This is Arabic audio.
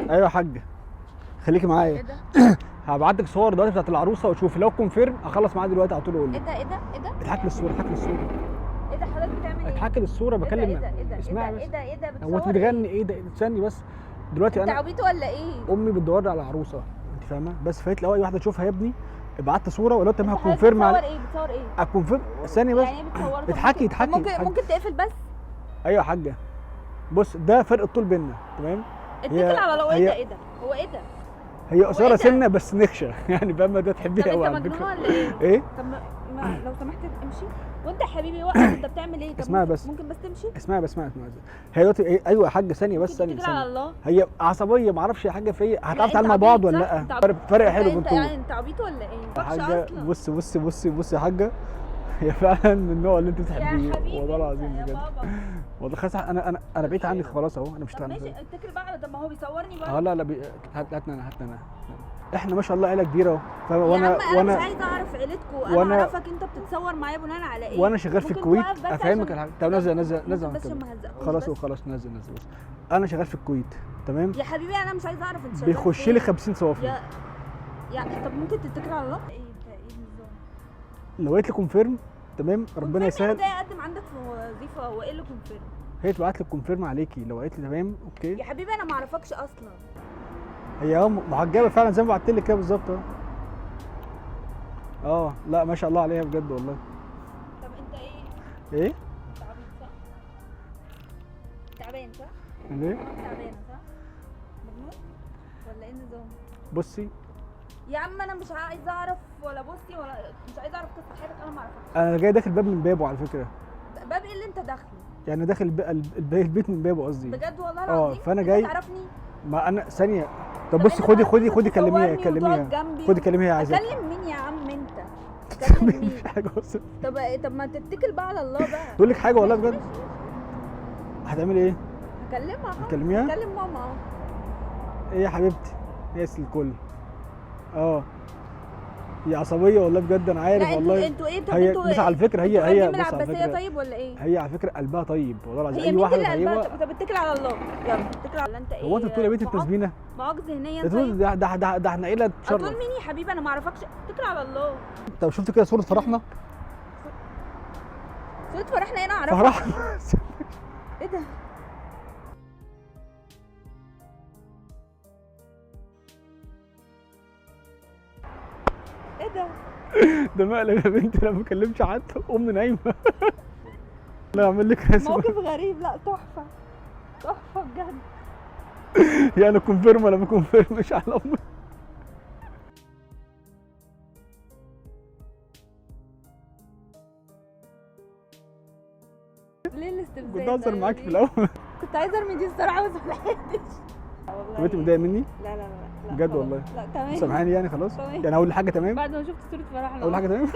ايوه يا حاجه خليكي ايه معايا. ده؟ هبعت لك صور دلوقتي بتاعت العروسه وشوفي، لو كونفيرم اخلص معاها دلوقتي على طول اقول ايه لك. ده؟ ايه ده؟ ايه ده؟ اضحكي للصوره، اضحكي للصوره، ايه ده حضرتك بتعمل ايه؟ اضحكي للصوره ايه ده؟ بكلم. ايه ده؟ ايه ده؟ اسمعي ايه بس. ده؟ ايه ده؟ هو انت بتصور بتغني ايه؟ ايه ده؟ استني بس. دلوقتي انت انا عبيط ولا ايه؟ امي بتدور لي على عروسه، انت فاهمه؟ بس فايت لو اي واحده تشوفها يا ابني ابعت صوره، ولو تمام انت حضرتك هكونفيرم بتصور على ايه؟ بتصور ايه؟ هكونفيرم. ثانيه بس. يعني ايه بتصور؟ طب اضحكي ممكن- طب اضحكي ممكن اضحكي. ممكن تقفل بس؟ ايوه يا حاجه بص، ده فرق الطول بيننا تمام. اتكل على الله. ايه ده؟ ايه ده؟ هو ايه ده؟ هي هو قصيره ايه ده؟ سنه بس نخشه يعني فاهمه؟ ده طب تحبيها قوي انت على مجنون فكره. ولا ايه؟ ايه؟ طب لو سمحت امشي. وانت يا حبيبي وقف، انت بتعمل ايه؟ طب اسمعي ممكن- بس. ممكن بس تمشي؟ اسمعي بس اسمعي. هي دلوقتي ايه؟ ايوه يا حاجه ثانيه بس، ممكن ثانيه تتكل على ثانيه. الله. هي عصبيه ما اعرفش يا حاجه فيا، لا، هتعرف انت تعمل مع عبيط بعض ولا صح؟ لا؟ انت عبيط. فرق حلو انت بين طول. يعني انت عبيط ولا ايه؟ يا وحشة حاجه اصلا. بصي يا حاجه، هي فعلا من النوع اللي انت يا بتحبيه حبيبي والله انت العظيم يا بجد. بابا. والله خلاص انا بعيد عنك خلاص اهو، انا مش طب ماشي هتعمل. اتكل بقى على. طب ما هو بيصورني بقى. اه لا هاتنا انا. احنا ما شاء الله عيله كبيره اهو، فاهم؟ يا عم انا مش وانا عايزه اعرف عيلتكم، انا وانا- اعرفك انت بتتصور معايا بناء على ايه؟ وانا شغال في ممكن الكويت توقف بس افهمك عشان- على حاجه. طب نزل ممكن بس كده. ما هزقوش خلاص بس. وخلاص نزل بس. انا شغال في الكويت تمام. يا حبيبي انا مش عايزه اعرف انت شغال بيخش فين. لي 50 صافي. يا طب ممكن تتكل على الله؟ ايه انت ايه النظام؟ لو قلت لي كونفيرم تمام ربنا يسهل. انا جاي اقدم عندك في وظيفه، هو ايه اللي كونفيرم؟ هي تبعت لك كونفيرم عليكي، لو قالت لي تمام اوكي. يا حبيبي انا ما اعرفكش اصلا. هي محجبه فعلا زي ما بعت لك كده بالظبط اهو. لا ما شاء الله عليها بجد والله. طب انت ايه؟ ايه؟ انت عبيط صح؟ تعبان صح؟ ليه؟ تعبانه صح؟ مجنون؟ ولا ايه النظام؟ بصي يا عم انا مش عايزه اعرف ولا بصي ولا مش عايزه اعرف قصه حياتك، انا ما اعرفكش. انا جاي داخل باب من بابه على فكره. باب ايه اللي انت داخله؟ يعني داخل البيت من بابه قصدي. بجد والله العظيم؟ فأنا انت جاي- تعرفني؟ ما انا ثانيه. طب طب بصي انت خدي بقى خدي ممكن كلميها تصورني وتقعد جنبي خدي كلميها عايزاك. اكلم مين يا عم انت؟ اكلم مين؟ مش حاجه بص. طب ما تتكل بقى على الله بقى. تقول لك حاجه والله ماشي، بجد. ماشي، ماشي. هتعملي ايه؟ هكلمها اهو. هتكلميها؟ هكلم ماما اهو. ايه يا حبيبتي؟ يا الكل. هي عصبيه والله بجد انا عارف لا والله. انتوا ايه؟ طب هي انتوا بس على فكره هي انتوا بص على العباسيه فكره طيب ولا ايه؟ هي على فكره قلبها طيب والله العظيم. هي اي مين واحده اللي قلبها؟ طيبه. طب اتكل على الله. يلا اتكل على انت ايه؟ هو انت بتقولي يا بنتي معاق- التسبينه؟ معاق ذهنيا ده طيب؟ ده احنا عيله هتقول تشرف. مين يا حبيبي؟ انا ما اعرفكش. اتكل على الله. طب شفت كده صوره فرحنا؟ صورة فرحنا هنا اعرفها. فرحنا ايه ده؟ ايه ده؟ ده مقلب يا بنتي، انا ما بكلمش حد، امي نايمه. لا اعمل لك رسم. موقف غريب. لا تحفه. تحفه بجد. يعني كونفيرم ولا ما كونفيرمش على امي. ليه الاستفزاز كنت ده؟ اهزر معاك في ليه؟ الاول. كنت عايزه ارمي دي الصراحه بس ما لحقتش. طب انت متضايقه مني؟ لا لا لا لا بجد خلاص. والله؟ لا تمام. سامحاني يعني خلاص؟ تمام. يعني اول حاجه تمام؟ بعد ما شفت صورة فرحنا اول حاجه تمام؟